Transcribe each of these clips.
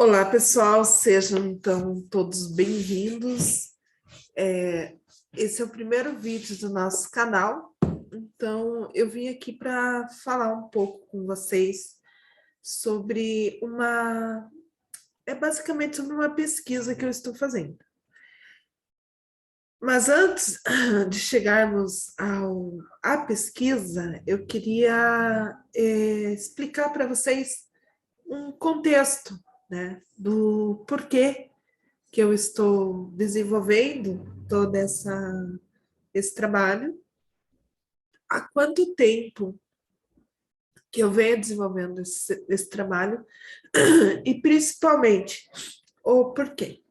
Olá, pessoal, sejam então todos bem-vindos. Esse é o primeiro vídeo do nosso canal, então eu vim aqui para falar um pouco com vocês sobre basicamente sobre uma pesquisa que eu estou fazendo. Mas antes de chegarmos à pesquisa, eu queria explicar para vocês um contexto, né, do porquê que eu estou desenvolvendo esse trabalho, há quanto tempo que eu venho desenvolvendo esse trabalho e principalmente o porquê.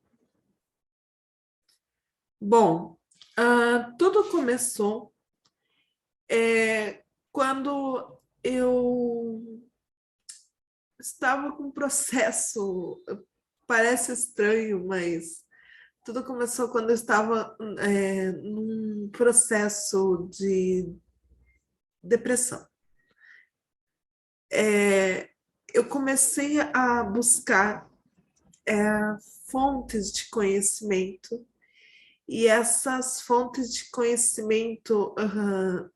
Bom, tudo começou quando eu estava com um processo, parece estranho, mas tudo começou quando eu estava num processo de depressão. Eu comecei a buscar fontes de conhecimento e essas fontes de conhecimento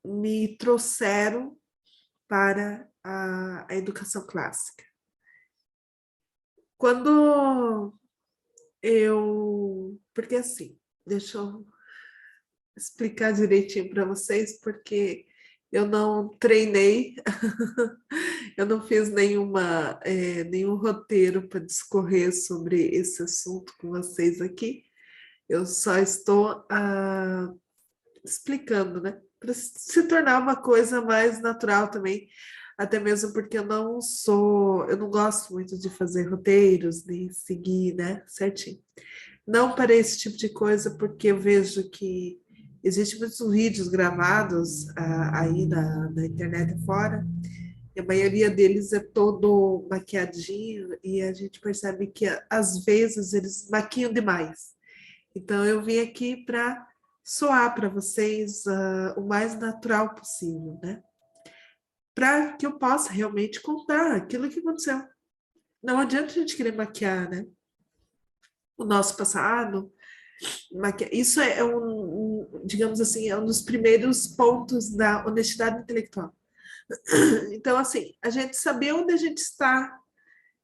me trouxeram para a educação clássica. Porque assim, deixa eu explicar direitinho para vocês, porque eu não treinei, eu não fiz nenhum roteiro para discorrer sobre esse assunto com vocês aqui. Eu só estou explicando, né? Para se tornar uma coisa mais natural também, até mesmo porque eu não gosto muito de fazer roteiros, nem seguir, né, certinho. Não para esse tipo de coisa, porque eu vejo que existem muitos vídeos gravados aí na internet fora, e a maioria deles é todo maquiadinho, e a gente percebe que às vezes eles maquiam demais. Então eu vim aqui para soar para vocês o mais natural possível, né? Para que eu possa realmente contar aquilo que aconteceu. Não adianta a gente querer maquiar, né? O nosso passado. Isso é digamos assim, é um dos primeiros pontos da honestidade intelectual. Então, assim, a gente saber onde a gente está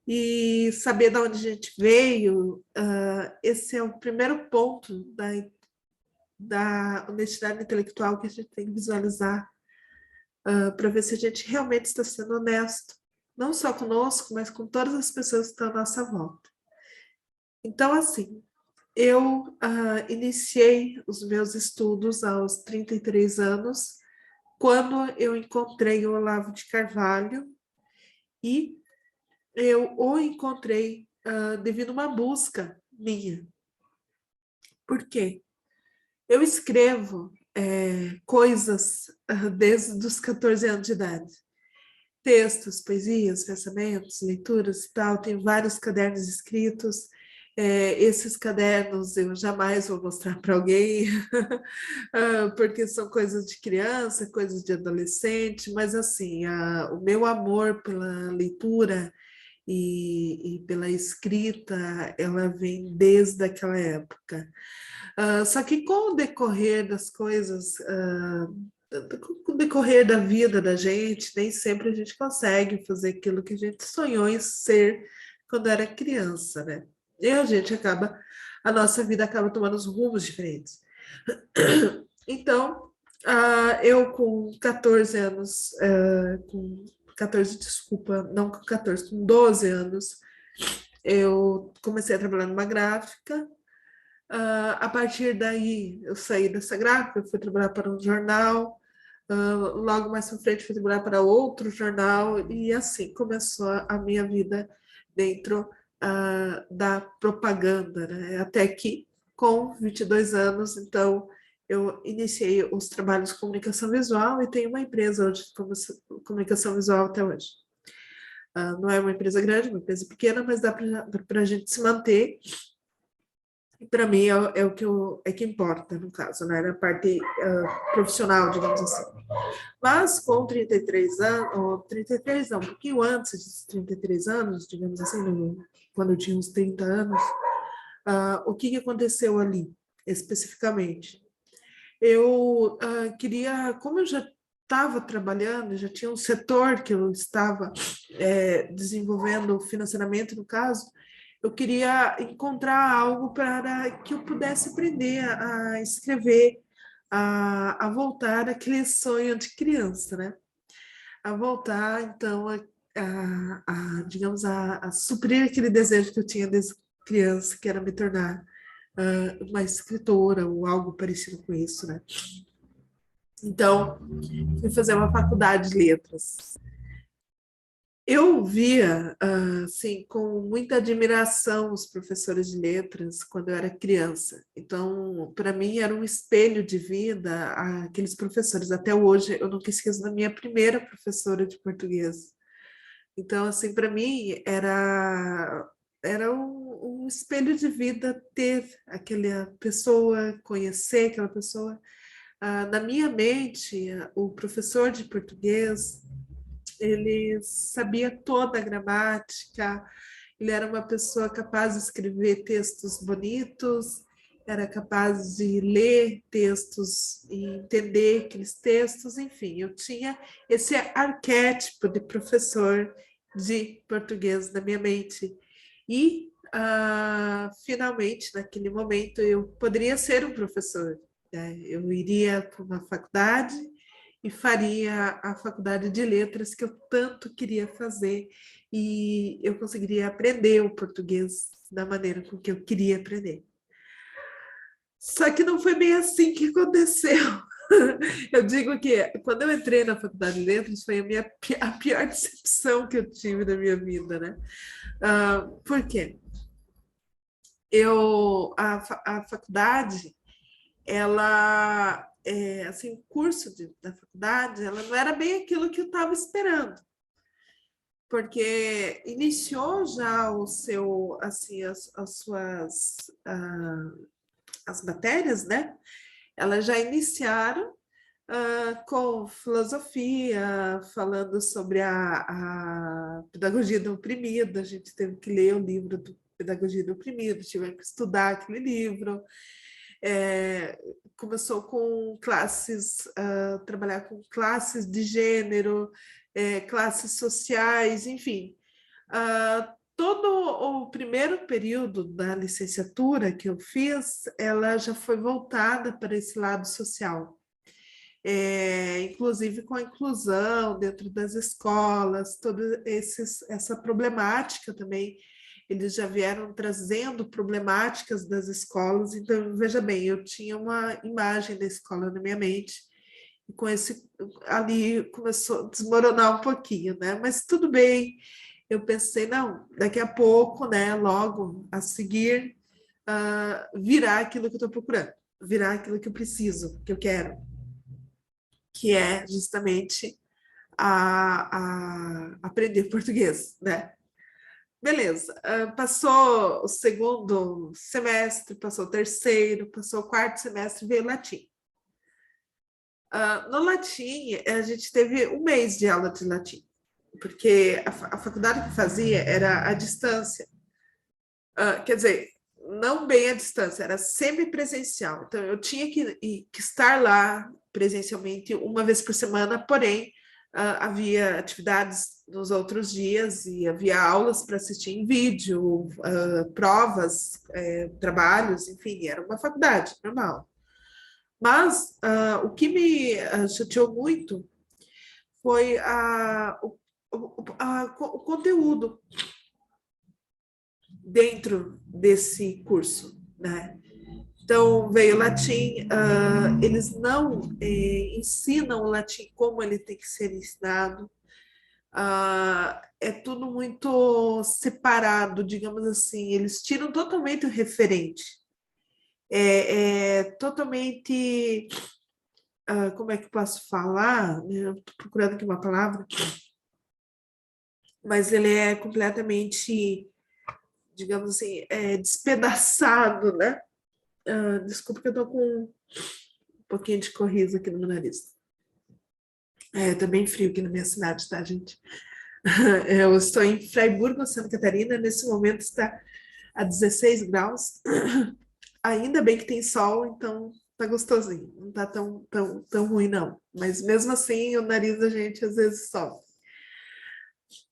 e saber de onde a gente veio, esse é o primeiro ponto da honestidade intelectual que a gente tem que visualizar para ver se a gente realmente está sendo honesto, não só conosco, mas com todas as pessoas que estão à nossa volta. Então, assim, eu iniciei os meus estudos aos 33 anos, quando eu encontrei o Olavo de Carvalho, e eu o encontrei devido a uma busca minha. Por quê? Eu escrevo coisas desde os 14 anos de idade. Textos, poesias, pensamentos, leituras e tal. Tenho vários cadernos escritos. Esses cadernos eu jamais vou mostrar para alguém, porque são coisas de criança, coisas de adolescente, mas assim, o meu amor pela leitura e pela escrita, ela vem desde aquela época. Só que com o decorrer das coisas, com o decorrer da vida da gente, nem sempre a gente consegue fazer aquilo que a gente sonhou em ser quando era criança, né? E a nossa vida acaba tomando os rumos diferentes. Então, eu com 14 anos, com 14, desculpa, não com 14, com 12 anos, eu comecei a trabalhar numa gráfica. A partir daí, eu saí dessa gráfica, fui trabalhar para um jornal, logo mais para frente fui trabalhar para outro jornal, e assim começou a minha vida dentro da propaganda, né? Até que, com 22 anos, então, eu iniciei os trabalhos de comunicação visual e tenho uma empresa hoje de comunicação visual até hoje. Não é uma empresa grande, uma empresa pequena, mas dá para a gente se manter Para mim é o que é que importa, no caso, né? Na parte profissional, digamos assim. Mas com 33 anos, ou 33 não, um pouquinho antes dos 33 anos, digamos assim, quando eu tinha uns 30 anos, o que aconteceu ali, especificamente? Eu queria, como eu já estava trabalhando, já tinha um setor que eu estava desenvolvendo financeiramente, no caso, eu queria encontrar algo para que eu pudesse aprender a escrever, a voltar àquele sonho de criança, né? A voltar, então, digamos, a suprir aquele desejo que eu tinha desde criança, que era me tornar uma escritora ou algo parecido com isso, né? Então, fui fazer uma faculdade de letras. Eu via, assim, com muita admiração os professores de letras quando eu era criança. Então, para mim, era um espelho de vida aqueles professores. Até hoje, eu nunca esqueço da minha primeira professora de português. Então, assim, para mim, era um espelho de vida ter aquela pessoa, conhecer aquela pessoa. Na minha mente, o professor de português, ele sabia toda a gramática, ele era uma pessoa capaz de escrever textos bonitos, era capaz de ler textos e entender aqueles textos, enfim, eu tinha esse arquétipo de professor de português na minha mente. E, finalmente, naquele momento, eu poderia ser um professor, né? Eu iria para uma faculdade e faria a faculdade de letras que eu tanto queria fazer e eu conseguiria aprender o português da maneira com que eu queria aprender. Só que não foi bem assim que aconteceu. Eu digo que quando eu entrei na faculdade de letras foi a pior decepção que eu tive na minha vida, né? Por quê? A faculdade, ela, assim, o curso da faculdade, ela não era bem aquilo que eu estava esperando, porque iniciou já o seu, assim, as suas, as matérias, né? Elas já iniciaram com filosofia, falando sobre a pedagogia do oprimido. A gente teve que ler o livro do Pedagogia do Oprimido, tivemos que estudar aquele livro. Começou com classes, trabalhar com classes de gênero, classes sociais, enfim. Todo o primeiro período da licenciatura que eu fiz, ela já foi voltada para esse lado social. Inclusive com a inclusão dentro das escolas, toda essa problemática também, eles já vieram trazendo problemáticas das escolas, então, veja bem, eu tinha uma imagem da escola na minha mente, e com esse, ali começou a desmoronar um pouquinho, né? Mas tudo bem, eu pensei, não, daqui a pouco, né, logo a seguir, virar aquilo que eu estou procurando, virar aquilo que eu preciso, que eu quero, que é justamente aprender português, né? Beleza, passou o segundo semestre, passou o terceiro, passou o quarto semestre, veio latim. No latim, a gente teve um mês de aula de latim, porque a faculdade que fazia era à distância. Quer dizer, não bem à distância, era semipresencial. Então, eu tinha que estar lá presencialmente uma vez por semana, porém, havia atividades nos outros dias e havia aulas para assistir em vídeo, provas, trabalhos, enfim, era uma faculdade normal. Mas o que me chateou muito foi o conteúdo dentro desse curso, né? Então, veio latim, eles não ensinam o latim como ele tem que ser ensinado, é tudo muito separado, digamos assim, eles tiram totalmente o referente, totalmente, como é que eu posso falar? Eu estou procurando aqui uma palavra, mas ele é completamente digamos assim, despedaçado, né? Desculpa que eu tô com um pouquinho de corriza aqui no meu nariz. Tá bem frio aqui na minha cidade, tá, gente? Eu estou em Fraiburgo, Santa Catarina. Nesse momento está a 16 graus. Ainda bem que tem sol, então tá gostosinho. Não tá tão ruim, não. Mas mesmo assim, o nariz da gente às vezes sobe.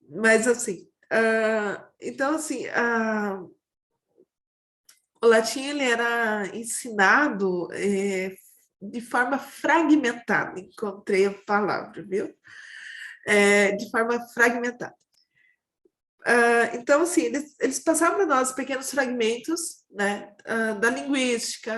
Mas assim, então assim, o latim ele era ensinado de forma fragmentada. Encontrei a palavra, viu? De forma fragmentada. Então, assim, eles passaram para nós pequenos fragmentos, né, da linguística,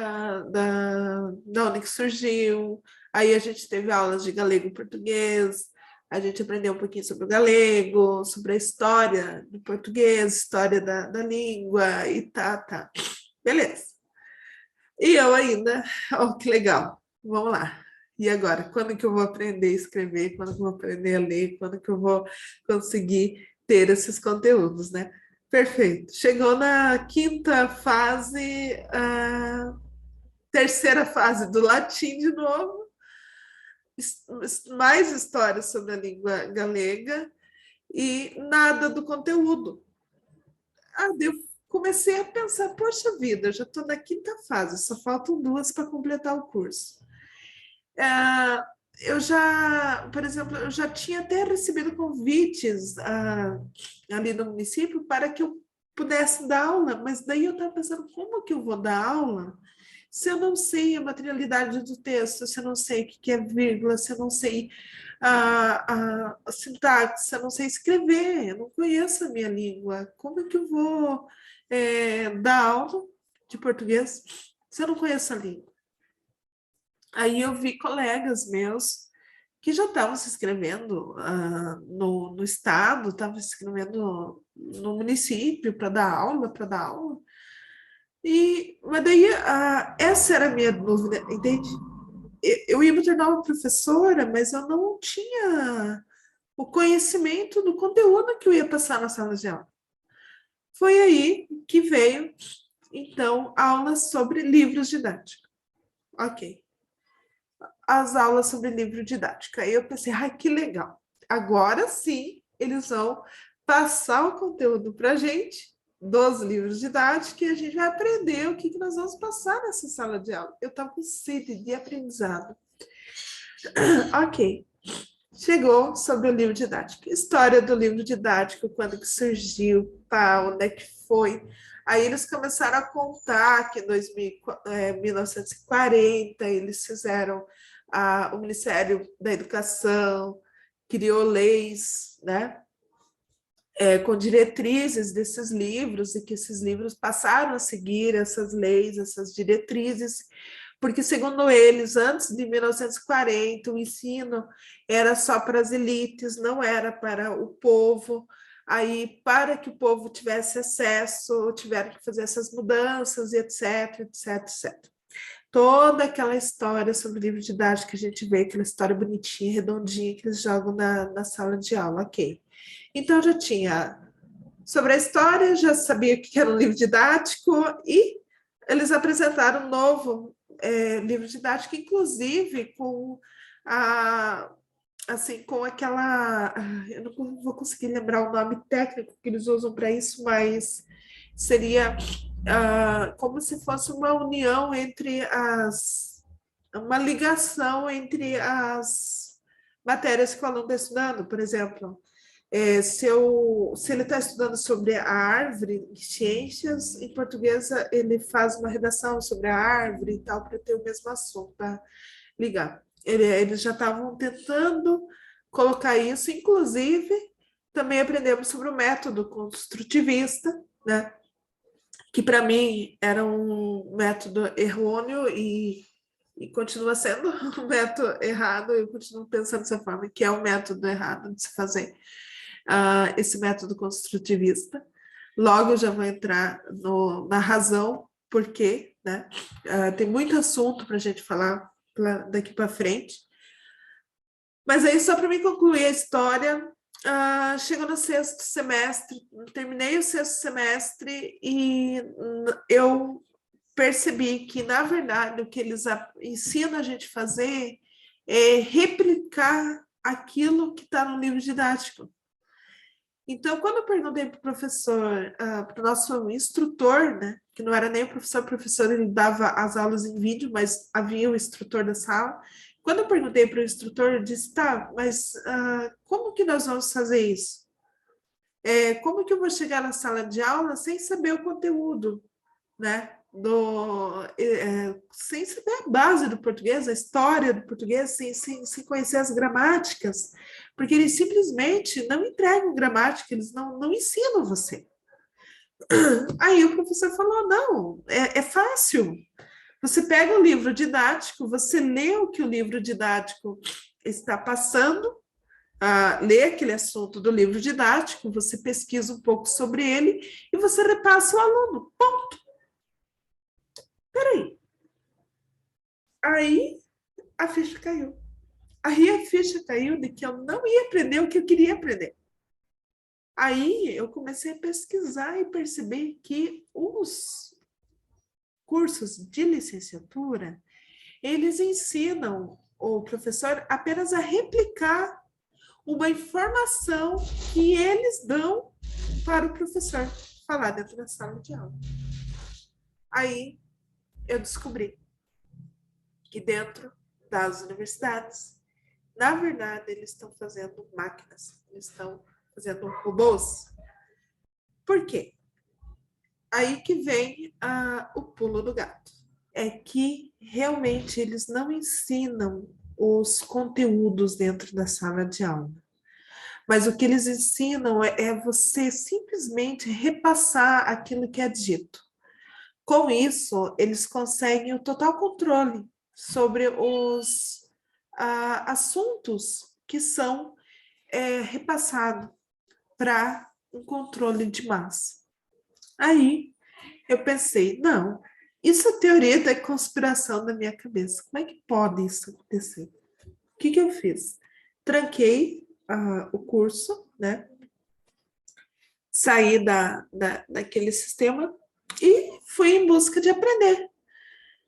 da onde que surgiu. Aí a gente teve aulas de galego e português, a gente aprendeu um pouquinho sobre o galego, sobre a história do português, história da língua e tá. Beleza. E eu ainda, oh, que legal, vamos lá. E agora, quando que eu vou aprender a escrever? Quando que eu vou aprender a ler? Quando que eu vou conseguir ter esses conteúdos, né? Perfeito. Chegou na quinta fase, a terceira fase do latim de novo, mais histórias sobre a língua galega e nada do conteúdo. Eu comecei a pensar, poxa vida, eu já estou na quinta fase, só faltam 2 para completar o curso. Eu já, por exemplo, eu já tinha até recebido convites ali no município para que eu pudesse dar aula, mas daí eu estava pensando, como que eu vou dar aula se eu não sei a materialidade do texto, se eu não sei o que é vírgula, se eu não sei a sintaxe, se eu não sei escrever, eu não conheço a minha língua, como é que eu vou dar aula de português se eu não conheço a língua? Aí eu vi colegas meus que já estavam se inscrevendo no estado, estavam se inscrevendo no município para dar aula. Mas daí essa era a minha dúvida, entende? Eu ia me tornar uma professora, mas eu não tinha o conhecimento do conteúdo que eu ia passar na sala de aula. Foi aí que veio, então, aulas sobre livros didáticos. Ok. As aulas sobre livro didático. Aí eu pensei, ai, que legal. Agora sim, eles vão passar o conteúdo para a gente dos livros didáticos e a gente vai aprender o que nós vamos passar nessa sala de aula. Eu estava com sede de aprendizado. Ok. Chegou sobre o livro didático. História do livro didático, quando que surgiu, onde é que foi. Aí eles começaram a contar que em 1940 eles fizeram o Ministério da Educação, criou leis, né? Com diretrizes desses livros, e que esses livros passaram a seguir essas leis, essas diretrizes, porque, segundo eles, antes de 1940, o ensino era só para as elites, não era para o povo. Aí, para que o povo tivesse acesso, tiveram que fazer essas mudanças, e etc, etc, etc. Toda aquela história sobre o livro didático que a gente vê, aquela história bonitinha, redondinha, que eles jogam na sala de aula, ok. Então, já tinha sobre a história, já sabia o que era um livro didático, e eles apresentaram um novo livro didático, inclusive com com aquela, eu não vou conseguir lembrar o nome técnico que eles usam para isso, mas seria como se fosse uma união uma ligação entre as matérias que o aluno está estudando, por exemplo. Se ele está estudando sobre a árvore, ciências, em português ele faz uma redação sobre a árvore e tal, para ter o mesmo assunto, para ligar. Eles já estavam tentando colocar isso, inclusive, também aprendemos sobre o método construtivista, né? Que para mim era um método errôneo e continua sendo um método errado, eu continuo pensando dessa forma, que é um método errado de se fazer esse método construtivista. Logo eu já vou entrar na razão por quê, né? Tem muito assunto para a gente falar daqui para frente. Mas aí, só para me concluir a história, chegou no sexto semestre, terminei o sexto semestre e eu percebi que, na verdade, o que eles ensinam a gente a fazer é replicar aquilo que está no livro didático. Então, quando eu perguntei para o professor, para o nosso instrutor, né, que não era nem o professor, ele dava as aulas em vídeo, mas havia o instrutor da sala. Quando eu perguntei para o instrutor, ele disse, tá, mas como que nós vamos fazer isso? Como que eu vou chegar na sala de aula sem saber o conteúdo, né? Sem saber a base do português, a história do português, sem conhecer as gramáticas, porque eles simplesmente não entregam gramática, eles não ensinam você. Aí o professor falou: não, é fácil. Você pega o livro didático, você lê o que o livro didático está passando, lê aquele assunto do livro didático, você pesquisa um pouco sobre ele e você repassa o aluno. Ponto. Peraí. Aí a ficha caiu. Aí a ficha caiu de que eu não ia aprender o que eu queria aprender. Aí eu comecei a pesquisar e perceber que os cursos de licenciatura, eles ensinam o professor apenas a replicar uma informação que eles dão para o professor falar dentro da sala de aula. Aí eu descobri que dentro das universidades, na verdade, eles estão fazendo máquinas, eles estão fazendo robôs. Por quê? Aí que vem o pulo do gato. É que realmente eles não ensinam os conteúdos dentro da sala de aula. Mas o que eles ensinam é você simplesmente repassar aquilo que é dito. Com isso, eles conseguem o total controle sobre os assuntos que são repassados para um controle de massa. Aí eu pensei, não, isso é teoria da conspiração da minha cabeça. Como é que pode isso acontecer? O que eu fiz? Tranquei o curso, né? Saí daquele sistema e fui em busca de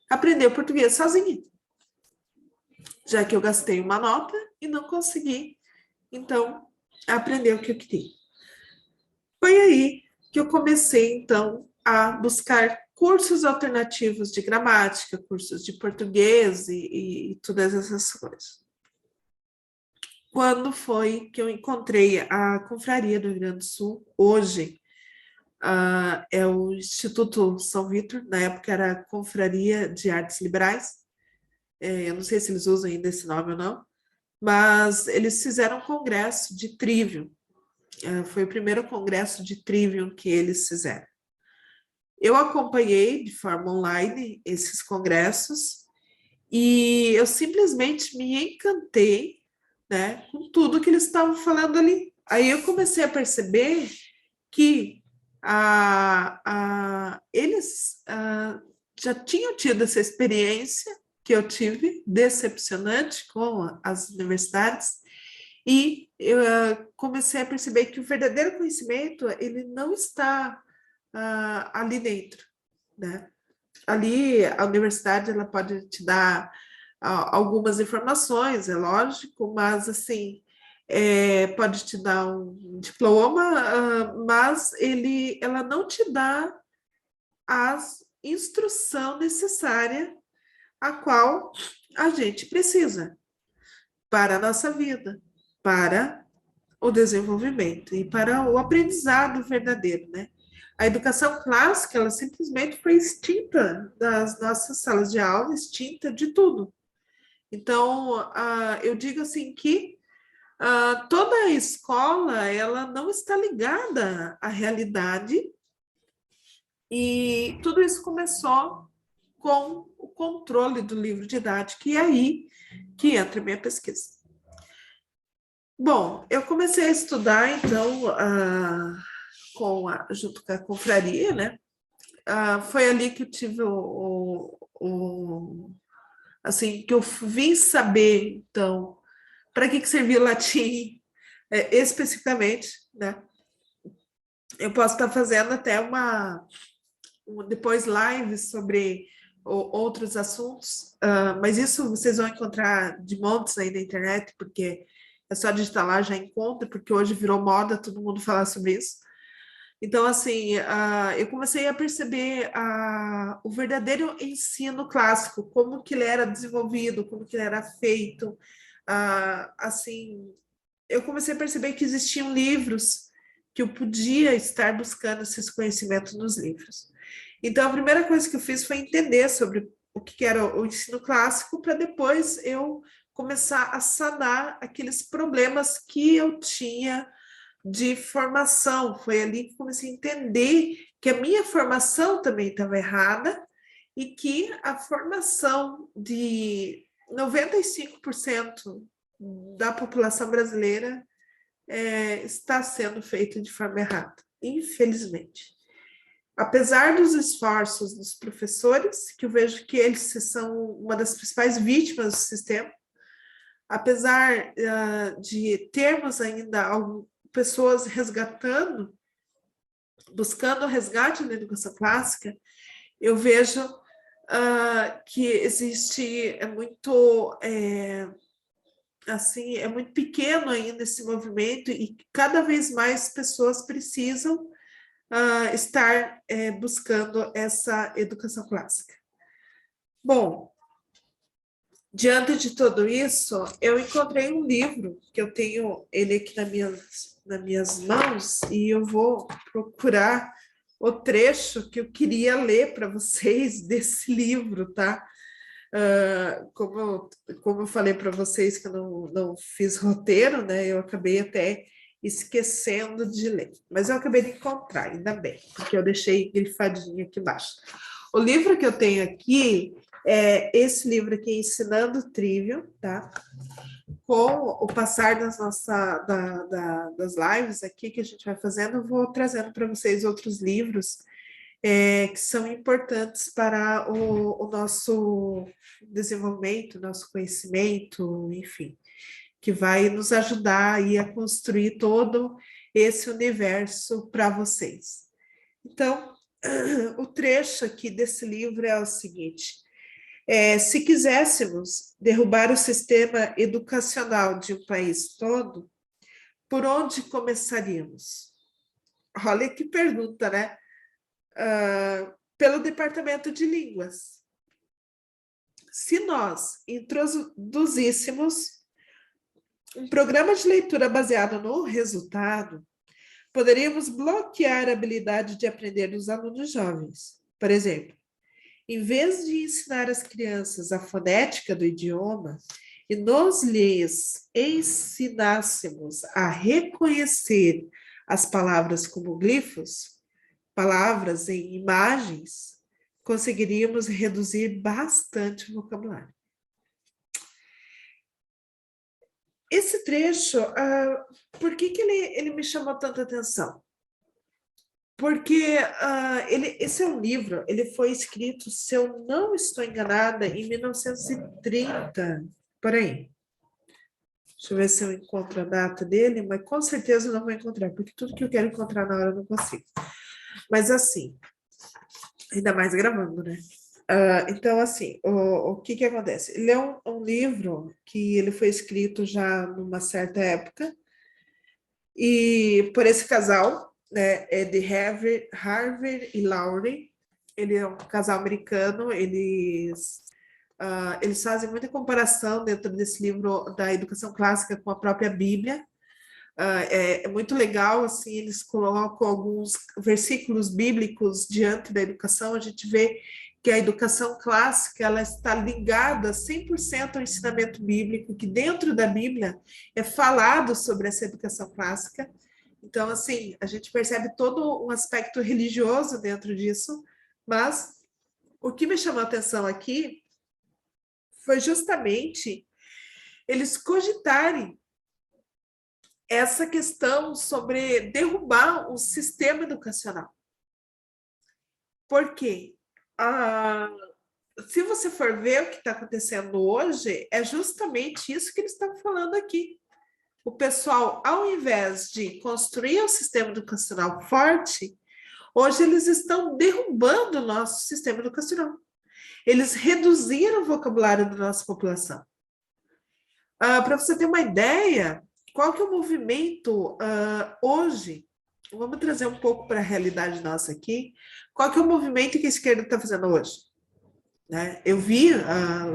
aprender o português sozinha, já que eu gastei uma nota e não consegui, então, aprender o que eu queria. Foi aí que eu comecei, então, a buscar cursos alternativos de gramática, cursos de português e todas essas coisas. Quando foi que eu encontrei a Confraria do Rio Grande do Sul, hoje é o Instituto São Vitor, na época era Confraria de Artes Liberais, eu não sei se eles usam ainda esse nome ou não, mas eles fizeram um congresso de Trivium, foi o primeiro congresso de Trivium que eles fizeram. Eu acompanhei de forma online esses congressos e eu simplesmente me encantei, né, com tudo que eles estavam falando ali. Aí eu comecei a perceber que eles já tinham tido essa experiência que eu tive, decepcionante com as universidades, e eu comecei a perceber que o verdadeiro conhecimento, ele não está ali dentro, né? Ali, a universidade, ela pode te dar algumas informações, é lógico, mas, assim, pode te dar um diploma, mas ela não te dá a instrução necessária a qual a gente precisa para a nossa vida, para o desenvolvimento e para o aprendizado verdadeiro, né? A educação clássica, ela simplesmente foi extinta das nossas salas de aula, extinta de tudo. Então, eu digo assim que toda a escola, ela não está ligada à realidade e tudo isso começou com o controle do livro didático, e é aí que entra a minha pesquisa. Bom, eu comecei a estudar, então, junto com a confraria, né? Foi ali que eu tive assim, que eu vim saber, então, para que servia o latim, especificamente, né? Eu posso estar fazendo até depois lives sobre outros assuntos, mas isso vocês vão encontrar de montes aí na internet, porque é só digitar lá, já encontra, porque hoje virou moda todo mundo falar sobre isso. Então, assim, eu comecei a perceber o verdadeiro ensino clássico, como que ele era desenvolvido, como que ele era feito. Assim, eu comecei a perceber que existiam livros que eu podia estar buscando esses conhecimentos nos livros. Então, a primeira coisa que eu fiz foi entender sobre o que era o ensino clássico, para depois eu começar a sanar aqueles problemas que eu tinha de formação. Foi ali que comecei a entender que a minha formação também estava errada e que a formação de 95% da população brasileira está sendo feita de forma errada, infelizmente. Apesar dos esforços dos professores, que eu vejo que eles são uma das principais vítimas do sistema, apesar de termos ainda pessoas resgatando, buscando o resgate da educação clássica, eu vejo que existe, assim, é muito pequeno ainda esse movimento e cada vez mais pessoas precisam estar buscando essa educação clássica. Bom, diante de tudo isso, eu encontrei um livro, que eu tenho ele aqui nas minhas mãos, e eu vou procurar o trecho que eu queria ler para vocês desse livro, tá? Como eu falei para vocês que eu não fiz roteiro, né? Eu acabei até esquecendo de ler, mas eu acabei de encontrar, ainda bem, porque eu deixei grifadinho aqui embaixo. O livro que eu tenho aqui é esse livro aqui, Ensinando Trivium, tá? Com o passar das lives aqui que a gente vai fazendo, eu vou trazendo para vocês outros livros que são importantes para o nosso desenvolvimento, nosso conhecimento, enfim, que vai nos ajudar aí a construir todo esse universo para vocês. Então, o trecho aqui desse livro é o seguinte: se quiséssemos derrubar o sistema educacional de um país todo, por onde começaríamos? Olha que pergunta, né? Pelo Departamento de Línguas. Se nós introduzíssemos um programa de leitura baseado no resultado, poderíamos bloquear a habilidade de aprender dos alunos jovens. Por exemplo, em vez de ensinar as crianças a fonética do idioma e nós lhes ensinássemos a reconhecer as palavras como glifos, palavras em imagens, conseguiríamos reduzir bastante o vocabulário. Esse trecho, por que ele me chamou tanta atenção? Porque esse é um livro, ele foi escrito, se eu não estou enganada, em 1930, por aí. Deixa eu ver se eu encontro a data dele, mas com certeza não vou encontrar, porque tudo que eu quero encontrar na hora eu não consigo. Mas assim, ainda mais gravando, né? Então, assim, o que acontece? Ele é um livro que ele foi escrito já numa certa época, e por esse casal, né, é de Harvey e Laurie. Ele é um casal americano, eles fazem muita comparação dentro desse livro da educação clássica com a própria Bíblia. É muito legal, assim, eles colocam alguns versículos bíblicos diante da educação, a gente vê que a educação clássica ela está ligada 100% ao ensinamento bíblico, que dentro da Bíblia é falado sobre essa educação clássica. Então, assim, a gente percebe todo um aspecto religioso dentro disso, mas o que me chamou a atenção aqui foi justamente eles cogitarem essa questão sobre derrubar o sistema educacional. Por quê? Se você for ver o que está acontecendo hoje, é justamente isso que eles estão falando aqui. o pessoal, ao invés de construir um sistema educacional forte, hoje eles estão derrubando o nosso sistema educacional. Eles reduziram o vocabulário da nossa população. Para você ter uma ideia, qual que é o movimento hoje? Vamos trazer um pouco para a realidade nossa aqui. Qual que é o movimento que a esquerda está fazendo hoje? Né? Eu vi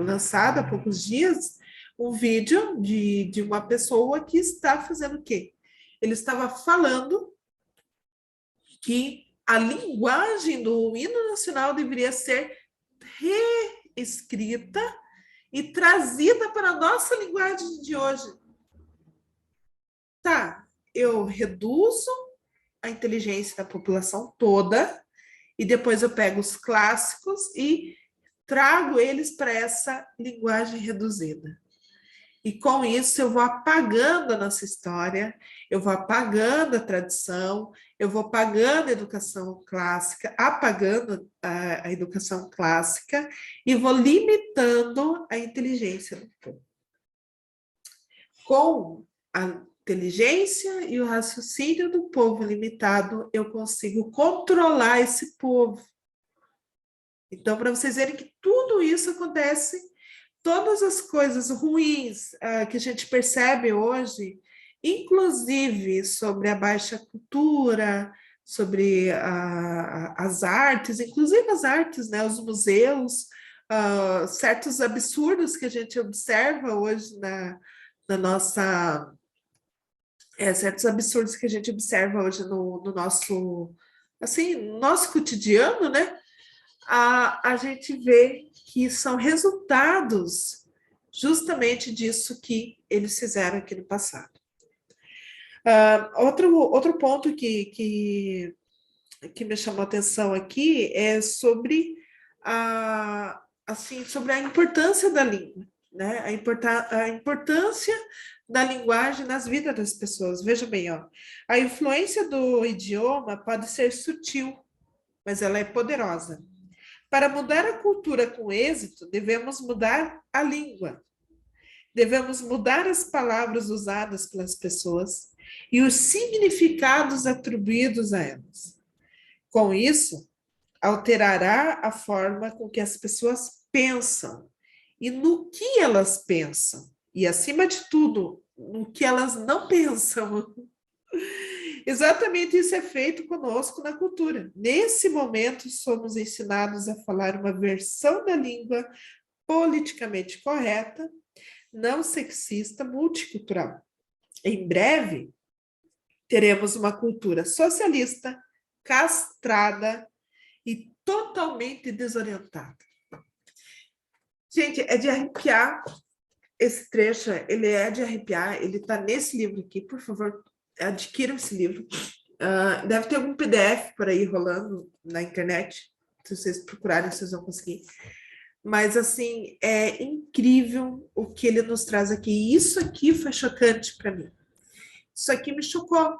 lançado há poucos dias um vídeo de uma pessoa que está fazendo o quê? Ele estava falando que a linguagem do hino nacional deveria ser reescrita e trazida para a nossa linguagem de hoje. Tá, eu reduzo a inteligência da população toda e depois eu pego os clássicos e trago eles para essa linguagem reduzida. E com isso eu vou apagando a nossa história, eu vou apagando a tradição, eu vou apagando a educação clássica, apagando a educação clássica e vou limitando a inteligência do povo. Com a inteligência e o raciocínio do povo limitado, eu consigo controlar esse povo. Então, para vocês verem que tudo isso acontece, todas as coisas ruins que a gente percebe hoje, inclusive sobre a baixa cultura, sobre as artes, inclusive as artes, né, os museus, certos absurdos que a gente observa hoje na nossa... certos absurdos que a gente observa hoje no nosso, assim, no nosso cotidiano, né? A gente vê que são resultados justamente disso que eles fizeram aqui no passado. Outro ponto que me chamou a atenção aqui é sobre sobre a importância da língua, né? A importância da linguagem nas vidas das pessoas. Veja bem, ó, a influência do idioma pode ser sutil, mas ela é poderosa. Para mudar a cultura com êxito, devemos mudar a língua. Devemos mudar as palavras usadas pelas pessoas e os significados atribuídos a elas. Com isso, alterará a forma com que as pessoas pensam e no que elas pensam. E, acima de tudo, no que elas não pensam. Exatamente isso é feito conosco na cultura. Nesse momento, somos ensinados a falar uma versão da língua politicamente correta, não sexista, multicultural. Em breve, teremos uma cultura socialista, castrada e totalmente desorientada. Gente, é de arrepiar esse trecho, ele é de arrepiar, ele está nesse livro aqui, por favor, adquiram esse livro. Deve ter algum PDF por aí rolando na internet, se vocês procurarem, vocês vão conseguir. Mas, assim, é incrível o que ele nos traz aqui. E isso aqui foi chocante para mim. Isso aqui me chocou.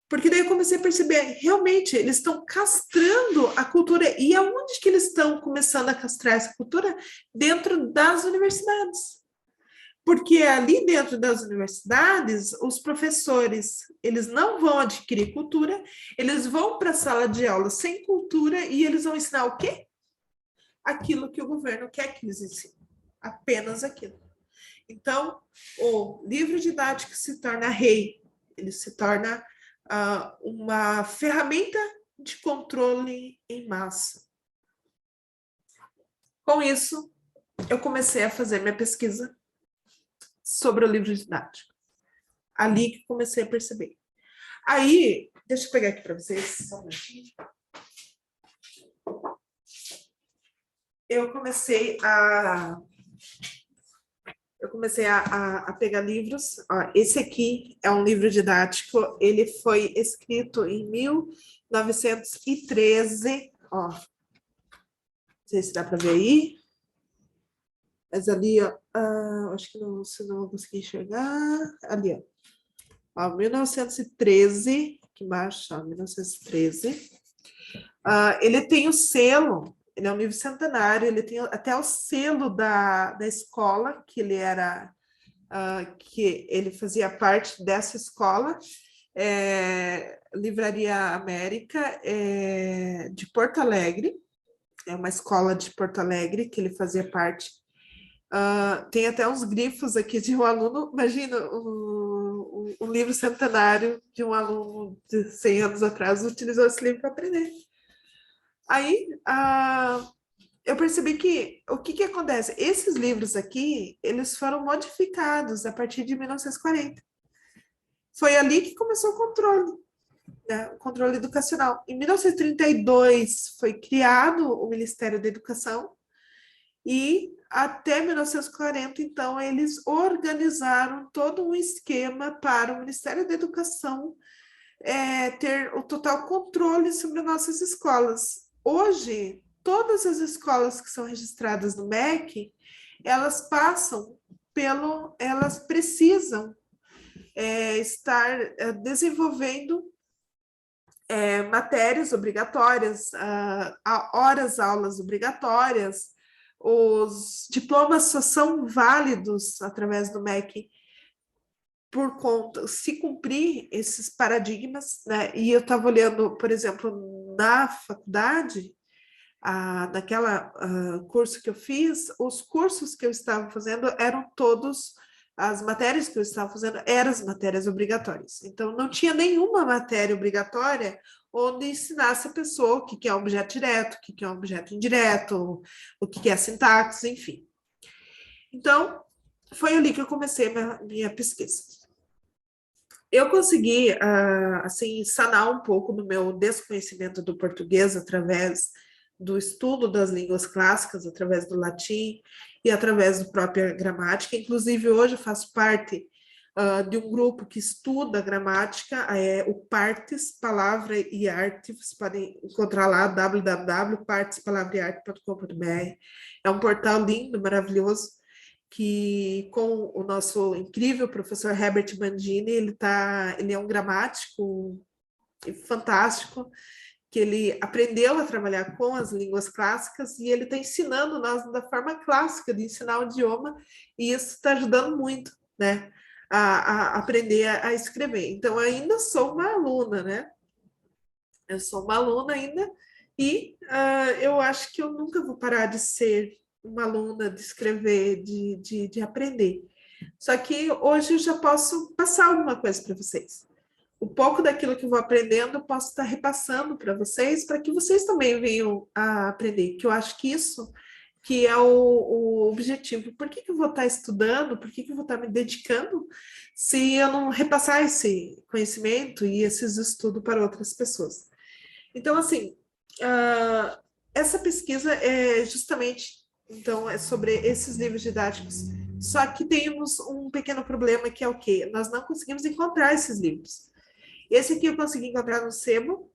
Porque daí eu comecei a perceber, realmente, eles estão castrando a cultura. E aonde que eles estão começando a castrar essa cultura? Dentro das universidades. Porque ali dentro das universidades, os professores, eles não vão adquirir cultura, eles vão para a sala de aula sem cultura e eles vão ensinar o quê? Aquilo que o governo quer que eles ensinem. Apenas aquilo. Então, o livro didático se torna rei, ele se torna uma ferramenta de controle em massa. Com isso, eu comecei a fazer minha pesquisa sobre o livro didático. Ali que comecei a perceber. Aí, deixa eu pegar aqui para vocês, só um minutinho. Eu comecei a pegar livros. Ó, esse aqui é um livro didático, ele foi escrito em 1913. Ó, não sei se dá para ver aí. Mas ali, ó, acho que não, se não consegui enxergar. Ali, ó, 1913, aqui embaixo, ó, 1913. Ele tem o selo, ele é um livro centenário, ele tem até o selo da escola que ele era que ele fazia parte dessa escola, Livraria América, de Porto Alegre, é uma escola de Porto Alegre que ele fazia parte. Tem até uns grifos aqui de um aluno, imagina, um livro centenário de um aluno de 100 anos atrás utilizou esse livro para aprender. Aí, eu percebi que o que acontece? Esses livros aqui, eles foram modificados a partir de 1940. Foi ali que começou o controle, né? O controle educacional. Em 1932 foi criado o Ministério da Educação e até 1940, então, eles organizaram todo um esquema para o Ministério da Educação ter o total controle sobre nossas escolas. Hoje, todas as escolas que são registradas no MEC, elas elas precisam estar desenvolvendo matérias obrigatórias, aulas obrigatórias, os diplomas só são válidos através do MEC por conta, se cumprir esses paradigmas, né? E eu estava olhando, por exemplo, na faculdade, naquela curso que eu fiz, os cursos que eu estava fazendo eram todos, as matérias que eu estava fazendo eram as matérias obrigatórias. Então, não tinha nenhuma matéria obrigatória onde ensinasse a pessoa o que é objeto direto, o que é objeto indireto, o que é sintaxe, enfim. Então, foi ali que eu comecei a minha pesquisa. Eu consegui, assim, sanar um pouco do meu desconhecimento do português através do estudo das línguas clássicas, através do latim e através da própria gramática. Inclusive, hoje eu faço parte de um grupo que estuda gramática, o Partes, Palavra e Arte. Vocês podem encontrar lá, www.partespalavraearte.com.br. É um portal lindo, maravilhoso, que com o nosso incrível professor Herbert Mandini, ele é um gramático fantástico, que ele aprendeu a trabalhar com as línguas clássicas e ele está ensinando nós da forma clássica de ensinar o idioma, e isso está ajudando muito, né, a aprender a escrever. Então, eu ainda sou uma aluna, né? Eu sou uma aluna ainda e eu acho que eu nunca vou parar de ser uma aluna, de escrever, de aprender. Só que hoje eu já posso passar alguma coisa para vocês. Um pouco daquilo que eu vou aprendendo, eu posso estar repassando para que vocês também venham a aprender, que eu acho que isso que é o objetivo. Por que eu vou estar estudando? Por que eu vou estar me dedicando se eu não repassar esse conhecimento e esses estudos para outras pessoas? Então, assim, essa pesquisa é justamente, então, é sobre esses livros didáticos. Só que temos um pequeno problema, que é o quê? Nós não conseguimos encontrar esses livros. Esse aqui eu consegui encontrar no Sebo.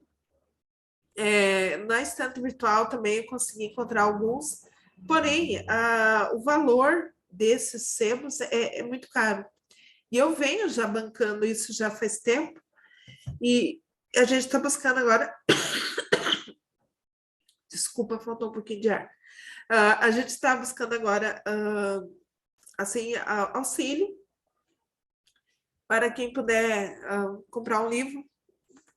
Na estante virtual também eu consegui encontrar alguns. Porém, o valor desses sebos é muito caro. E eu venho já bancando isso já faz tempo. E a gente está buscando agora... Desculpa, faltou um pouquinho de ar. A gente está buscando agora, assim, auxílio para quem puder comprar um livro,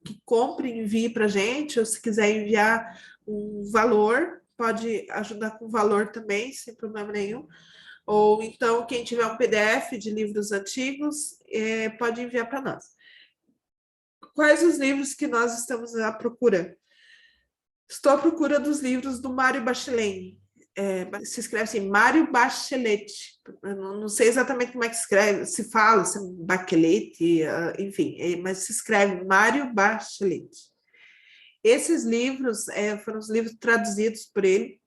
que compre e envie para a gente, ou se quiser enviar um valor, pode ajudar com valor também, sem problema nenhum. Ou então, quem tiver um PDF de livros antigos, pode enviar para nós. Quais os livros que nós estamos à procura? Estou à procura dos livros do Mário Bachelet. Se escreve assim, Mário Bachelet. Não sei exatamente como é que se fala, se é Bachelet, enfim, mas se escreve Mário Bachelet. Esses livros foram os livros traduzidos por ele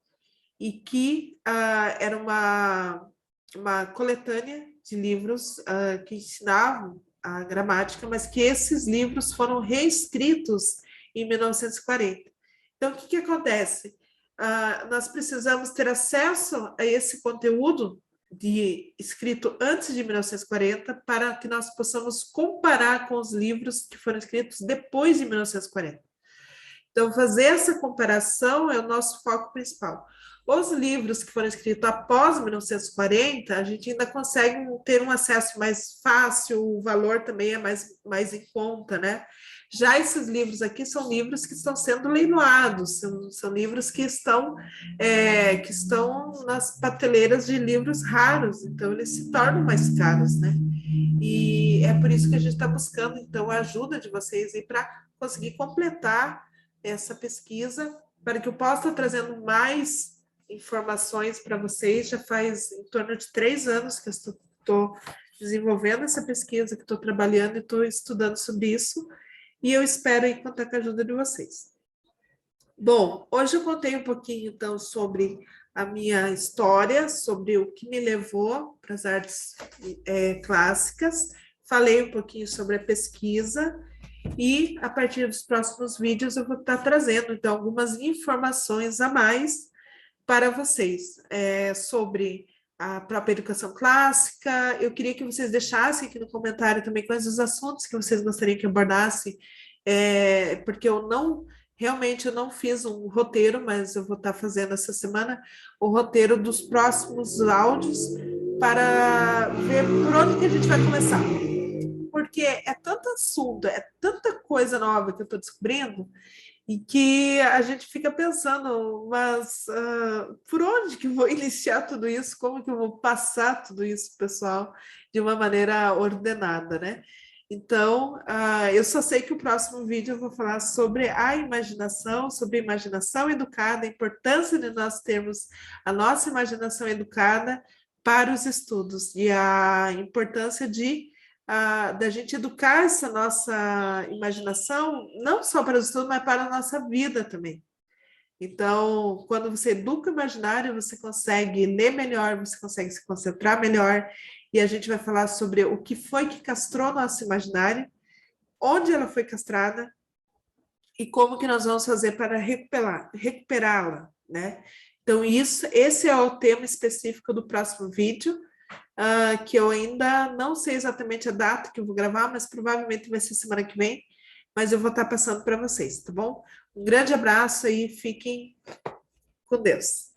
e que era uma coletânea de livros que ensinavam a gramática, mas que esses livros foram reescritos em 1940. Então, o que acontece? Nós precisamos ter acesso a esse conteúdo escrito antes de 1940 para que nós possamos comparar com os livros que foram escritos depois de 1940. Então, fazer essa comparação é o nosso foco principal. Os livros que foram escritos após 1940, a gente ainda consegue ter um acesso mais fácil, o valor também é mais em conta, né? Já esses livros aqui são livros que estão sendo leiloados, são livros que estão nas prateleiras de livros raros, então eles se tornam mais caros, né? E é por isso que a gente está buscando, então, a ajuda de vocês aí para conseguir completar essa pesquisa, para que eu possa estar trazendo mais informações para vocês. Já faz em torno de 3 anos que eu estou desenvolvendo essa pesquisa, que estou trabalhando e estou estudando sobre isso, e eu espero aí contar com a ajuda de vocês. Bom, hoje eu contei um pouquinho, então, sobre a minha história, sobre o que me levou para as artes clássicas, falei um pouquinho sobre a pesquisa, e a partir dos próximos vídeos eu vou estar trazendo, então, algumas informações a mais para vocês sobre a própria educação clássica. Eu queria que vocês deixassem aqui no comentário também quais os assuntos que vocês gostariam que eu abordasse, porque realmente eu não fiz um roteiro, mas eu vou estar fazendo essa semana o roteiro dos próximos áudios para ver por onde que a gente vai começar. Porque é tanto assunto, é tanta coisa nova que eu estou descobrindo, e que a gente fica pensando, mas por onde que eu vou iniciar tudo isso? Como que eu vou passar tudo isso, pessoal, de uma maneira ordenada, né? Então, eu só sei que o próximo vídeo eu vou falar sobre a imaginação, sobre a imaginação educada, a importância de nós termos a nossa imaginação educada para os estudos e a importância da gente educar essa nossa imaginação, não só para os estudos, mas para a nossa vida também. Então, quando você educa o imaginário, você consegue ler melhor, você consegue se concentrar melhor, e a gente vai falar sobre o que foi que castrou nosso imaginário, onde ela foi castrada, e como que nós vamos fazer para recuperá-la, né? Então, esse é o tema específico do próximo vídeo, que eu ainda não sei exatamente a data que eu vou gravar, mas provavelmente vai ser semana que vem, mas eu vou estar passando para vocês, tá bom? Um grande abraço e fiquem com Deus.